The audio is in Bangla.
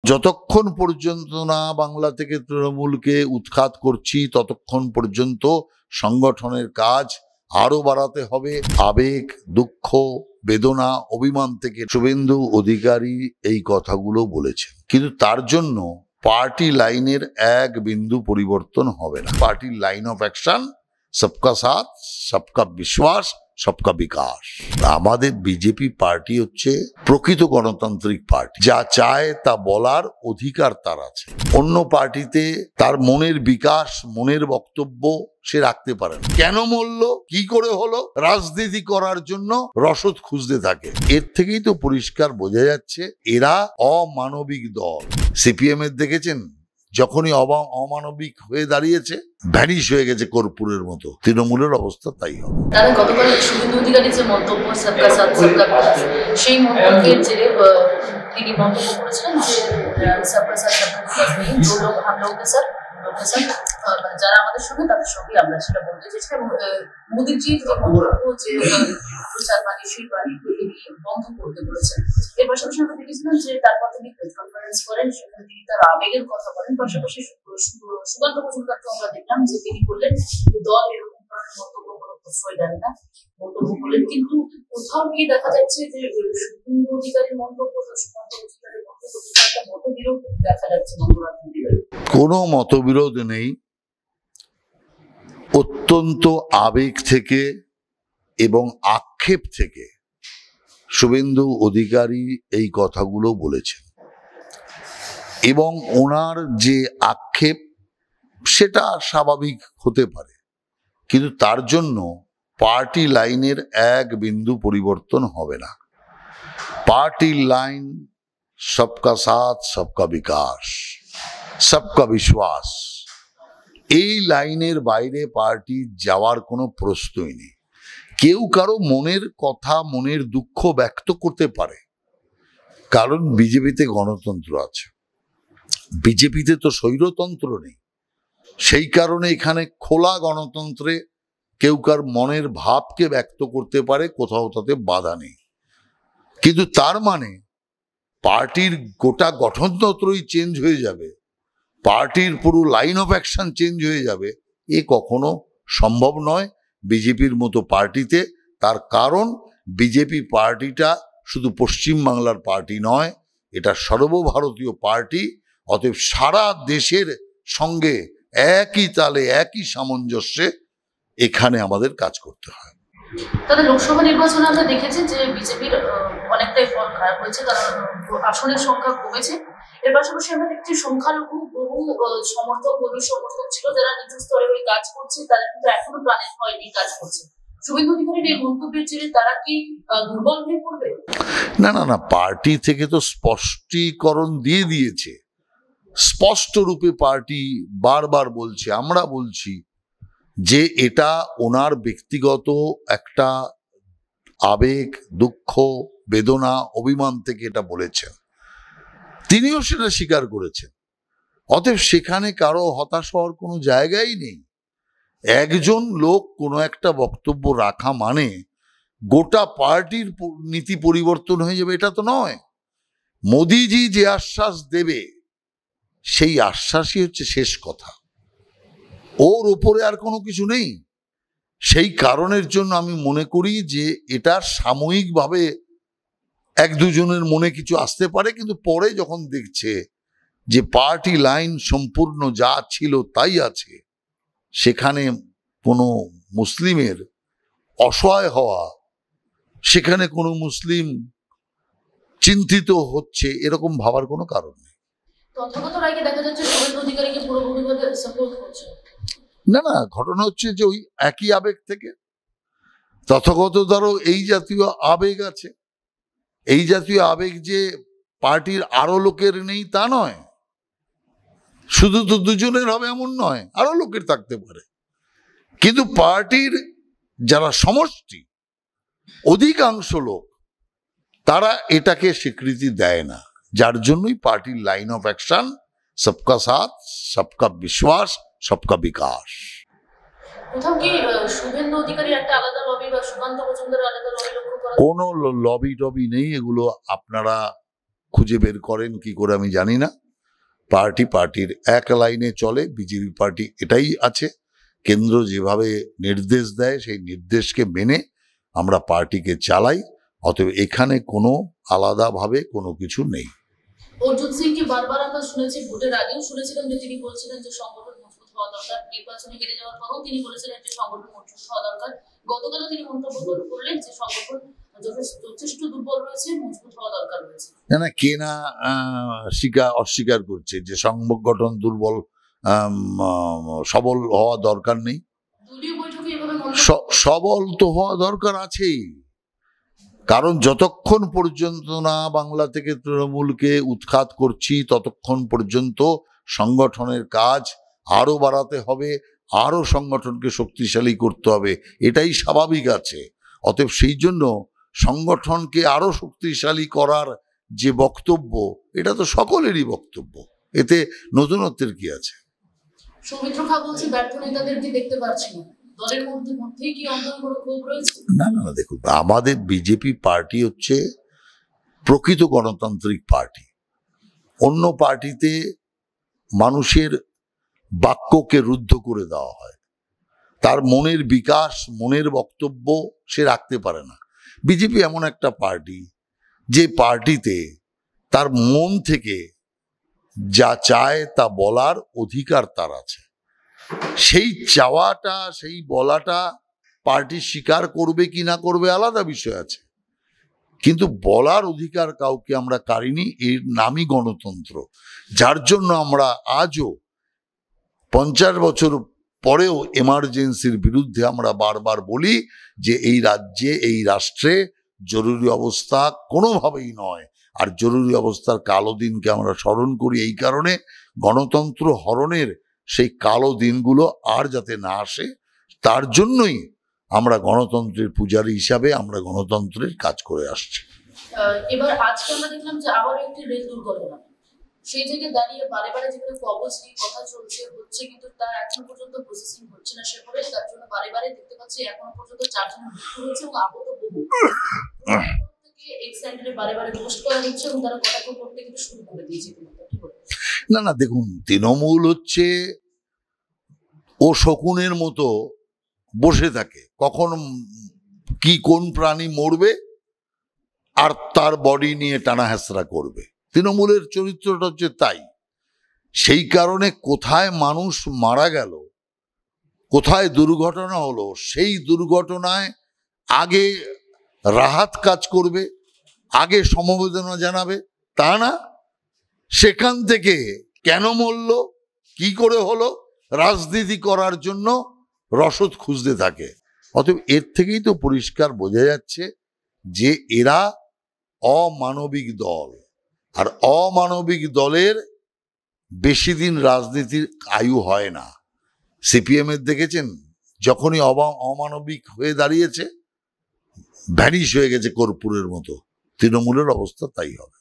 যতক্ষণ পর্যন্ত না বাংলা থেকে তৃণমূলকে উৎখাত করছি ততক্ষণ পর্যন্ত সংগঠনের কাজ আরো বাড়াতে হবে। আবেগ, দুঃখ, বেদনা, অভিমান থেকে শুভেন্দু অধিকারী এই কথাগুলো বলেছেন, কিন্তু তার জন্য পার্টি লাইনের এক বিন্দু পরিবর্তন হবে না। পার্টির লাইন অফ অ্যাকশন সবকা সাথ, সবকা বিশ্বাস, সবকা বিকাশ। আমাদের বিজেপি পার্টি হচ্ছে প্রকৃত গণতান্ত্রিক পার্টি। যা চায় তা বলার অধিকার তার আছে। অন্য পার্টিতে তার মনের বিকাশ, মনের বক্তব্য সে রাখতে পারে না। কেন মরল, কি করে হলো, রাজনীতি করার জন্য রসদ খুঁজতে থাকে। এর থেকেই তো পরিষ্কার বোঝা যাচ্ছে এরা অমানবিক দল। সিপিএম এর দেখেছেন, যখনই অমানবিক হয়ে দাঁড়িয়েছে ভ্যানিশ হয়ে গেছে কর্পূরের মতো। তৃণমূলের অবস্থা তাই হবে। দাদা, গতকাল শুভেন্দু অধিকারী যে মন্তব্য সবকা সাথ সবকা বিকাশ, সেই মন্তব্যের জেরে তিনি মন্তব্য করেছিলেন যে সবকা সাথ সবকা বিকাশ নেই, जो लोग हम लोग के साथ যারা আমাদের সঙ্গে তাদের সঙ্গে আমরা সেটা বলতে চাইছি। মোদীজির যে মন্তব্য যে প্রচার বাণী সেই বাণী বন্ধ করতে বলেছেন। এর পাশাপাশি আমরা দেখেছিলাম যে তারপর তিনি প্রেস কনফারেন্স করেন, সেখানে তিনি তার আবেগের কথা বলেন। পাশাপাশি সুকান্ত মজুমদারকে আমরা দেখলাম যে তিনি বললেন দল এরকম ধরনের মন্তব্য কোনো প্রশ্রয় দেন না, মন্তব্য করলেন। কিন্তু কোথাও গিয়ে দেখা যাচ্ছে যে শুভেন্দু অধিকারীর মন্তব্য, সুকান্ত মজুমদারের মন্তব্য একটা মতবিরোধ দেখা যাচ্ছে মন্ত্রণালয়। কোনো মতবিরোধ নেই। অত্যন্ত আবেগ থেকে এবং আক্ষেপ থেকে শুভেন্দু অধিকারী এই কথাগুলো বলেছেন, এবং ওনার যে আক্ষেপ সেটা স্বাভাবিক হতে পারে, কিন্তু তার জন্য পার্টি লাইনের এক বিন্দু পরিবর্তন হবে না। পার্টির লাইন সবকা সাথ, সবকা বিকাশ, সবকা বিশ্বাস। এই লাইনের বাইরে পার্টি যাওয়ার কোনো প্রশ্নই নেই। কেউ কারো মনের কথা, মনের দুঃখ ব্যক্ত করতে পারে, কারণ বিজেপিতে গণতন্ত্র আছে। বিজেপিতে তো স্বৈরতন্ত্র নেই। সেই কারণে এখানে খোলা গণতন্ত্রে কেউ কার মনের ভাবকে ব্যক্ত করতে পারে, কোথাও তাতে বাধা নেই। কিন্তু তার মানে পার্টির গোটা গঠনতন্ত্রই চেঞ্জ হয়ে যাবে, পার্টির পুরো লাইন অফ অ্যাকশন চেঞ্জ হয়ে যাবে, এ কখনো সম্ভব নয় বিজেপির মতো পার্টিতে। তার কারণ বিজেপি পার্টিটা শুধু পশ্চিমবাংলার পার্টি নয়, এটা সর্বভারতীয় পার্টি। অতএব সারা দেশের সঙ্গে একই তালে, একই সামঞ্জস্যে এখানে আমাদের কাজ করতে হয়। তবে লোকসভা নির্বাচনে আমরা দেখেছি যে বিজেপির অনেকটাই ফল খারাপ হয়েছে, কারণ আসনের সংখ্যা কমেছে। এর পাশাপাশি আমরা দেখছি সংখ্যালঘু বহু সমর্থক, কর্মী সমর্থক ছিল যারা নিজ স্তরে ওই কাজ করছে, তারা কিন্তু এখনো প্রাণের ভয় নিয়ে কাজ করছে। শুভেন্দু অধিকারীর এই মন্তব্যের জেরে তারা কি দুর্বল হয়ে পড়বে? না না না, পার্টি থেকে তো স্পষ্টীকরণ দিয়ে দিয়েছে। স্পষ্ট রূপে পার্টি বারবার বলছে, আমরা বলছি যে এটা ওনার ব্যক্তিগত একটা আবেগ, দুঃখ, বেদনা, অভিমান থেকে এটা বলেছেন। তিনিও সেটা স্বীকার করেছেন। অতএব সেখানে কারো হতাশ হওয়ার কোনো জায়গাই নেই। একজন লোক কোনো একটা বক্তব্য রাখা মানে গোটা পার্টির নীতি পরিবর্তন হয়ে যাবে, এটা তো নয়। মোদিজি যে আশ্বাস দেবে সেই আশ্বাসই হচ্ছে শেষ কথা, ওর ওপরে আর কোনো কিছু নেই। সেই কারণের জন্য আমি মনে করি যে এটা সাময়িকভাবে এক দুজনের মনে কিছু আসতে পারে, কিন্তু পরে যখন দেখছে যে পার্টি লাইন সম্পূর্ণ যা ছিল তাই আছে, সেখানে কোনো মুসলিমের অসহায় হওয়া, সেখানে কোনো মুসলিম চিন্তিত হচ্ছে, এরকম ভাবার কোনো কারণ নেই। না না, ঘটনা হচ্ছে যে ওই একই আবেগ থেকে তথাগত দ্বারও এই জাতীয় আবেগ আছে। এই জাতীয় আবেগ যে পার্টির আরো লোকের নেই তা নয়, শুধু তো দুজনের হবে এমন নয়, আরো লোকের থাকতে পারে। কিন্তু পার্টির যারা সমষ্টি, অধিকাংশ লোক, তারা এটাকে স্বীকৃতি দেয় না। যার জন্যই পার্টির লাইন অফ অ্যাকশন সবকা সাথ, সবকা বিশ্বাস, সবকা বিকাশ। কোনো লবি টবি নেই। এগুলো আপনারা খুঁজে বের করেন কি করে আমি জানি না। পার্টির এক লাইনে চলে, বিজেপি পার্টি এটাই আছে। কেন্দ্র যেভাবে নির্দেশ দেয় সেই নির্দেশকে মেনে আমরা পার্টিকে চালাই। অতএব এখানে কোনো আলাদাভাবে কোনো কিছু নেই। অর্জুন সিংকে বারবার আমরা শুনেছি, ভোটের আগেও শুনেছিলাম যে তিনি বলছিলেন যে সংগঠন মজবুত হওয়া দরকার। নির্বাচনে হেরে যাওয়ার পরেও তিনি বলেছিলেন যে সংগঠন মজবুত হওয়া দরকার। গতকালও তিনি মন্তব্য করলেন যে সংগঠন যথেষ্ট দুর্বল রয়েছে, মজবুত হওয়া দরকার রয়েছে। না কে না অস্বীকার করছে যে সংগঠন দুর্বল, সবল হওয়া দরকার নেই? দলীয় বৈঠকে এভাবে সবল তো হওয়া দরকার আছেই। কারণ যতক্ষণ পর্যন্ত না বাংলা থেকে তৃণমূলকে উৎখাত করছি ততক্ষণ পর্যন্ত সংগঠনের কাজ আরো বাড়াতে হবে, আরো সংগঠনকে শক্তিশালী করতে হবে, এটাই স্বাভাবিক আছে। অতএব সেই জন্য সংগঠনকে আরো শক্তিশালী করার যে বক্তব্য, এটা তো সকলেরই বক্তব্য, এতে নতুনত্বের কি আছে? সৌমিত্র খাঁ বলছে ব্যর্থ নেতাদেরকে দেখতে পাচ্ছি না, দলের মধ্যেই কি অন্তর কোনো ক্ষোভ রয়েছে? না, দেখুন, আমাদের বিজেপি পার্টি হচ্ছে প্রকৃত গণতান্ত্রিক পার্টি। অন্য পার্টিতে মানুষের বাক্যকে রুদ্ধ করে দেওয়া হয়, তার মনের বিকাশ, মনের বক্তব্য সে রাখতে পারে না। বিজেপি এমন একটা পার্টি যে পার্টিতে তার মন থেকে যা চায় তা বলার অধিকার তার আছে। সেই চাওয়াটা, সেই বলাটা পার্টি স্বীকার করবে কি না করবে আলাদা বিষয় আছে, কিন্তু বলার অধিকার কাউকে আমরা কাড়িনি। এর নামই গণতন্ত্র, যার জন্য আমরা আজও 50 বছর পরেও এমার্জেন্সির বিরুদ্ধে আমরা বারবার বলি যে এই রাজ্যে, এই রাষ্ট্রে জরুরি অবস্থা কোনোভাবেই নয়। আর জরুরি অবস্থার কালো দিনকে আমরা স্মরণ করি এই কারণে, গণতন্ত্র হরণের সেই কালো দিনগুলো আর যাতে না আসে, তার জন্যই আমরা গণতন্ত্রের পূজারী হিসাবে আমরা গণতন্ত্রের কাজ করে আসছি। এবার আজকে আমরা দেখলাম যে আবার একটি রেল দুর্ঘটনা, সেই থেকে দাঁড়িয়ে বারে যেখানে কবচ নিয়ে কথা হচ্ছে কিন্তু তা এখনো পর্যন্ত প্রসেসিং হচ্ছে না সেভাবে। তার জন্য বারে দেখতে পাচ্ছি এখনো পর্যন্ত 4 জনের মৃত্যু হয়েছে এবং আহত বহু। এক্স হ্যান্ডেলে বারে পোস্ট করা হচ্ছে এবং তারা কটাক্ষ করতে কিন্তু শুরু করে দিয়েছে। না, দেখুন, তৃণমূল হচ্ছে ও শকুনের মতো বসে থাকে, কখন কি কোন প্রাণী মরবে আর তার বডি নিয়ে টানা হেঁচড়া করবে। তৃণমূলের চরিত্রটা হচ্ছে তাই। সেই কারণে কোথায় মানুষ মারা গেল, কোথায় দুর্ঘটনা হলো, সেই দুর্ঘটনায় আগে রাহাত কাজ করবে, আগে সমবেদনা জানাবে, তা না সেখান থেকে কেন মরল, কি করে হলো, রাজনীতি করার জন্য রসদ খুঁজতে থাকে। অতএব এর থেকেই তো পরিষ্কার বোঝা যাচ্ছে যে এরা অমানবিক দল, আর অমানবিক দলের বেশি দিন রাজনীতির আয়ু হয় না। সিপিএম এর দেখেছেন, যখনই অমানবিক হয়ে দাঁড়িয়েছে ভ্যানিশ হয়ে গেছে কর্পূরের মতো। তৃণমূলের অবস্থা তাই হবে।